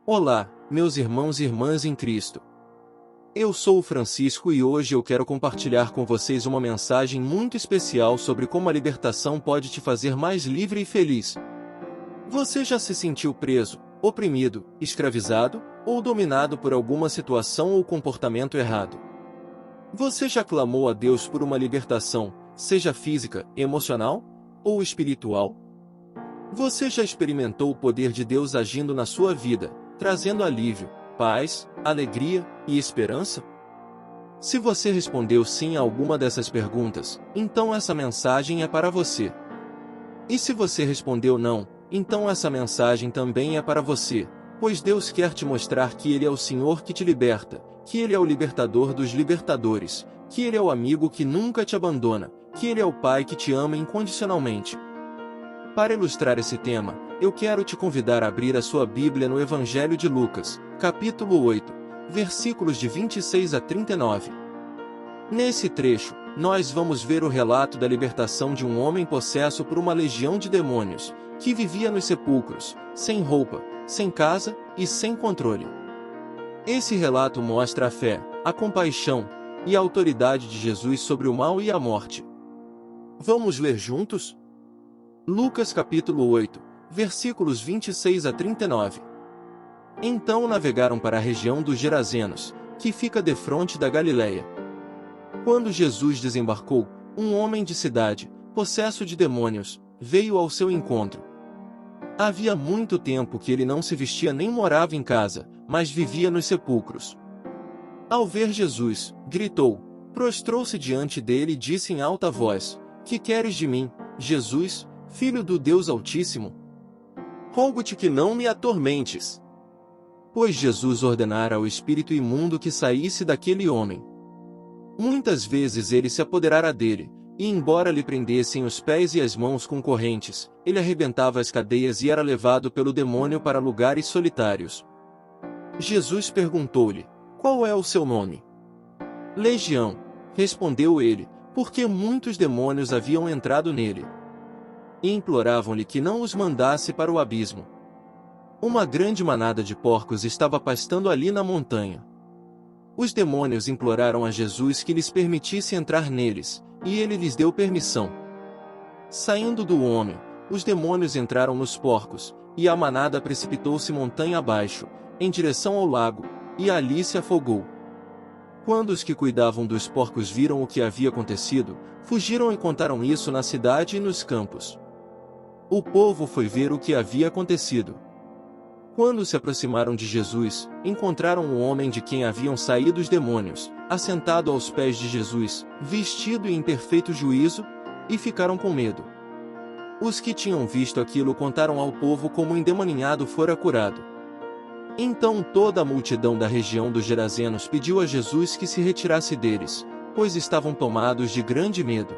Olá, meus irmãos e irmãs em Cristo. Eu sou o Francisco e hoje eu quero compartilhar com vocês uma mensagem muito especial sobre como a libertação pode te fazer mais livre e feliz. Você já se sentiu preso, oprimido, escravizado ou dominado por alguma situação ou comportamento errado? Você já clamou a Deus por uma libertação, seja física, emocional ou espiritual? Você já experimentou o poder de Deus agindo na sua vida, trazendo alívio, paz, alegria e esperança? Se você respondeu sim a alguma dessas perguntas, então essa mensagem é para você. E se você respondeu não, então essa mensagem também é para você, pois Deus quer te mostrar que Ele é o Senhor que te liberta, que Ele é o libertador dos libertadores, que Ele é o amigo que nunca te abandona, que Ele é o Pai que te ama incondicionalmente. Para ilustrar esse tema, eu quero te convidar a abrir a sua Bíblia no Evangelho de Lucas, capítulo 8, versículos de 26 a 39. Nesse trecho, nós vamos ver o relato da libertação de um homem possesso por uma legião de demônios, que vivia nos sepulcros, sem roupa, sem casa e sem controle. Esse relato mostra a fé, a compaixão e a autoridade de Jesus sobre o mal e a morte. Vamos ler juntos? Lucas capítulo 8, versículos 26 a 39. Então navegaram para a região dos Gerazenos, que fica defronte da Galileia. Quando Jesus desembarcou, um homem de cidade, possesso de demônios, veio ao seu encontro. Havia muito tempo que ele não se vestia nem morava em casa, mas vivia nos sepulcros. Ao ver Jesus, gritou, prostrou-se diante dele e disse em alta voz: Que queres de mim, Jesus, Filho do Deus Altíssimo? Rogo-te que não me atormentes. Pois Jesus ordenara ao espírito imundo que saísse daquele homem. Muitas vezes ele se apoderara dele, e embora lhe prendessem os pés e as mãos com correntes, ele arrebentava as cadeias e era levado pelo demônio para lugares solitários. Jesus perguntou-lhe: Qual é o seu nome? Legião, respondeu ele, porque muitos demônios haviam entrado nele. E imploravam-lhe que não os mandasse para o abismo. Uma grande manada de porcos estava pastando ali na montanha. Os demônios imploraram a Jesus que lhes permitisse entrar neles, e ele lhes deu permissão. Saindo do homem, os demônios entraram nos porcos, e a manada precipitou-se montanha abaixo, em direção ao lago, e ali se afogou. Quando os que cuidavam dos porcos viram o que havia acontecido, fugiram e contaram isso na cidade e nos campos. O povo foi ver o que havia acontecido. Quando se aproximaram de Jesus, encontraram o homem de quem haviam saído os demônios, assentado aos pés de Jesus, vestido e em perfeito juízo, e ficaram com medo. Os que tinham visto aquilo contaram ao povo como o endemoninhado fora curado. Então toda a multidão da região dos Gerazenos pediu a Jesus que se retirasse deles, pois estavam tomados de grande medo.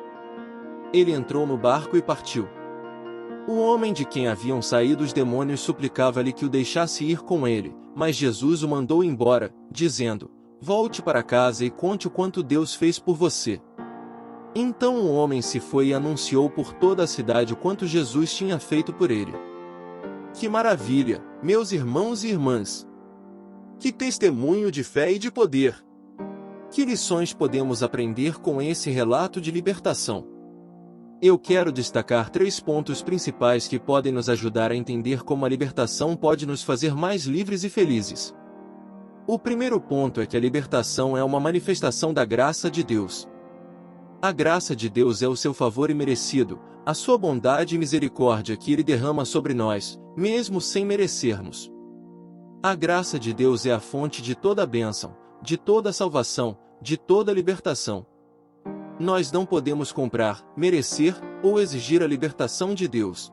Ele entrou no barco e partiu. O homem de quem haviam saído os demônios suplicava-lhe que o deixasse ir com ele, mas Jesus o mandou embora, dizendo: Volte para casa e conte o quanto Deus fez por você. Então o homem se foi e anunciou por toda a cidade o quanto Jesus tinha feito por ele. Que maravilha, meus irmãos e irmãs! Que testemunho de fé e de poder! Que lições podemos aprender com esse relato de libertação? Eu quero destacar 3 pontos principais que podem nos ajudar a entender como a libertação pode nos fazer mais livres e felizes. O primeiro ponto é que a libertação é uma manifestação da graça de Deus. A graça de Deus é o seu favor imerecido, a sua bondade e misericórdia que Ele derrama sobre nós, mesmo sem merecermos. A graça de Deus é a fonte de toda a bênção, de toda a salvação, de toda a libertação. Nós não podemos comprar, merecer ou exigir a libertação de Deus.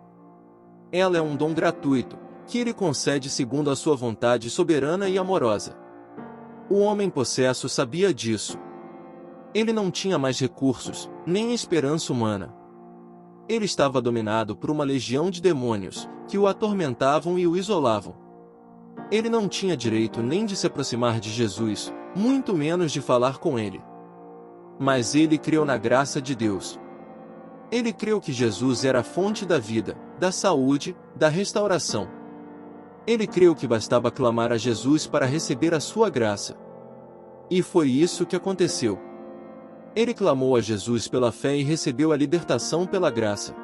Ela é um dom gratuito, que Ele concede segundo a sua vontade soberana e amorosa. O homem possesso sabia disso. Ele não tinha mais recursos, nem esperança humana. Ele estava dominado por uma legião de demônios, que o atormentavam e o isolavam. Ele não tinha direito nem de se aproximar de Jesus, muito menos de falar com ele. Mas ele creu na graça de Deus. Ele creu que Jesus era a fonte da vida, da saúde, da restauração. Ele creu que bastava clamar a Jesus para receber a sua graça. E foi isso que aconteceu. Ele clamou a Jesus pela fé e recebeu a libertação pela graça.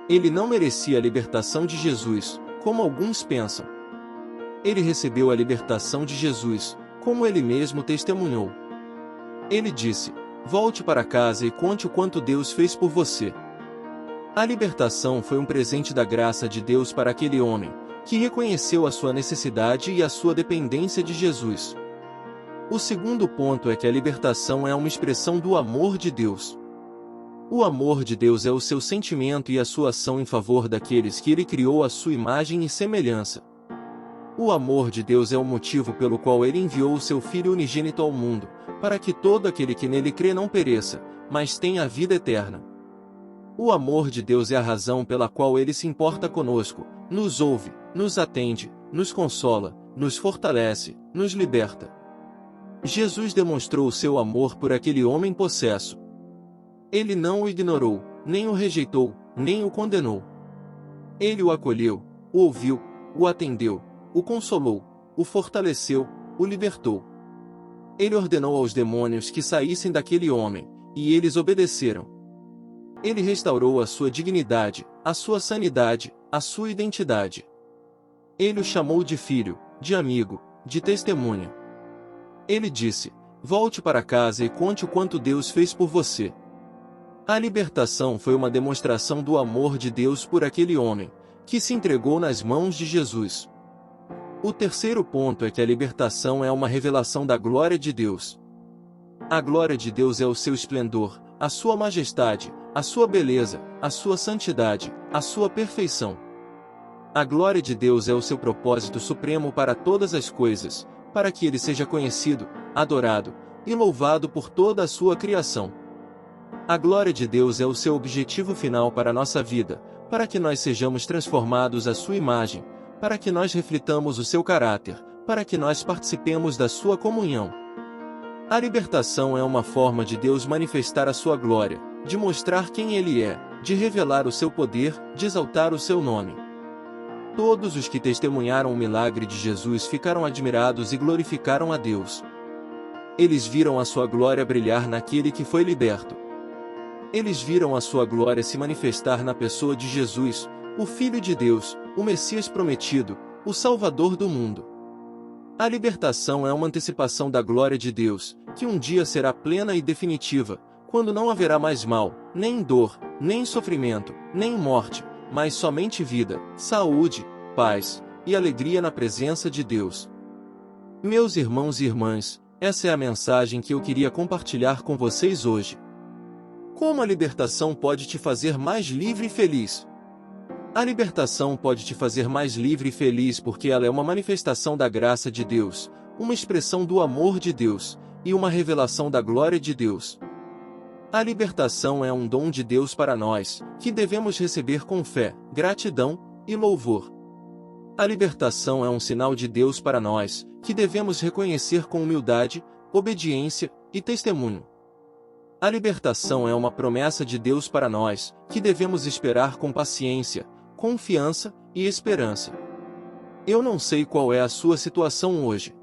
Ele não merecia a libertação de Jesus, como alguns pensam. Ele recebeu a libertação de Jesus, como ele mesmo testemunhou. Ele disse: "Volte para casa e conte o quanto Deus fez por você." A libertação foi um presente da graça de Deus para aquele homem, que reconheceu a sua necessidade e a sua dependência de Jesus. O segundo ponto é que a libertação é uma expressão do amor de Deus. O amor de Deus é o seu sentimento e a sua ação em favor daqueles que Ele criou à sua imagem e semelhança. O amor de Deus é o motivo pelo qual Ele enviou o seu Filho unigênito ao mundo, para que todo aquele que nele crê não pereça, mas tenha a vida eterna. O amor de Deus é a razão pela qual Ele se importa conosco, nos ouve, nos atende, nos consola, nos fortalece, nos liberta. Jesus demonstrou o seu amor por aquele homem possesso. Ele não o ignorou, nem o rejeitou, nem o condenou. Ele o acolheu, o ouviu, o atendeu, o consolou, o fortaleceu, o libertou. Ele ordenou aos demônios que saíssem daquele homem, e eles obedeceram. Ele restaurou a sua dignidade, a sua sanidade, a sua identidade. Ele o chamou de filho, de amigo, de testemunha. Ele disse: "Volte para casa e conte o quanto Deus fez por você." A libertação foi uma demonstração do amor de Deus por aquele homem, que se entregou nas mãos de Jesus. O terceiro ponto é que a libertação é uma revelação da glória de Deus. A glória de Deus é o seu esplendor, a sua majestade, a sua beleza, a sua santidade, a sua perfeição. A glória de Deus é o seu propósito supremo para todas as coisas, para que Ele seja conhecido, adorado e louvado por toda a sua criação. A glória de Deus é o seu objetivo final para a nossa vida, para que nós sejamos transformados à sua imagem, para que nós reflitamos o seu caráter, para que nós participemos da sua comunhão. A libertação é uma forma de Deus manifestar a sua glória, de mostrar quem Ele é, de revelar o seu poder, de exaltar o seu nome. Todos os que testemunharam o milagre de Jesus ficaram admirados e glorificaram a Deus. Eles viram a sua glória brilhar naquele que foi liberto. Eles viram a sua glória se manifestar na pessoa de Jesus, o Filho de Deus, o Messias prometido, o Salvador do mundo. A libertação é uma antecipação da glória de Deus, que um dia será plena e definitiva, quando não haverá mais mal, nem dor, nem sofrimento, nem morte, mas somente vida, saúde, paz e alegria na presença de Deus. Meus irmãos e irmãs, essa é a mensagem que eu queria compartilhar com vocês hoje. Como a libertação pode te fazer mais livre e feliz? A libertação pode te fazer mais livre e feliz porque ela é uma manifestação da graça de Deus, uma expressão do amor de Deus, e uma revelação da glória de Deus. A libertação é um dom de Deus para nós, que devemos receber com fé, gratidão e louvor. A libertação é um sinal de Deus para nós, que devemos reconhecer com humildade, obediência e testemunho. A libertação é uma promessa de Deus para nós, que devemos esperar com paciência, confiança e esperança. Eu não sei qual é a sua situação hoje.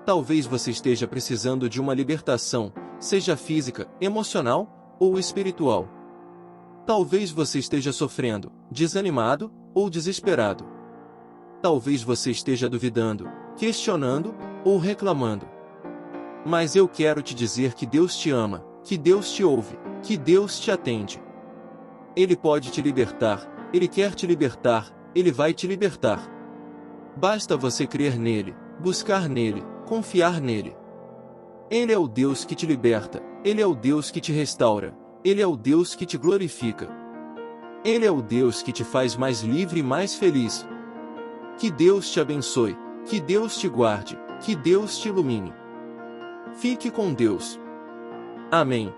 Talvez você esteja precisando de uma libertação, seja física, emocional ou espiritual. Talvez você esteja sofrendo, desanimado ou desesperado. Talvez você esteja duvidando, questionando ou reclamando. Mas eu quero te dizer que Deus te ama, que Deus te ouve, que Deus te atende. Ele pode te libertar, Ele quer te libertar, Ele vai te libertar. Basta você crer nele, buscar nele, confiar nele. Ele é o Deus que te liberta, Ele é o Deus que te restaura, Ele é o Deus que te glorifica. Ele é o Deus que te faz mais livre e mais feliz. Que Deus te abençoe, que Deus te guarde, que Deus te ilumine. Fique com Deus. Amém.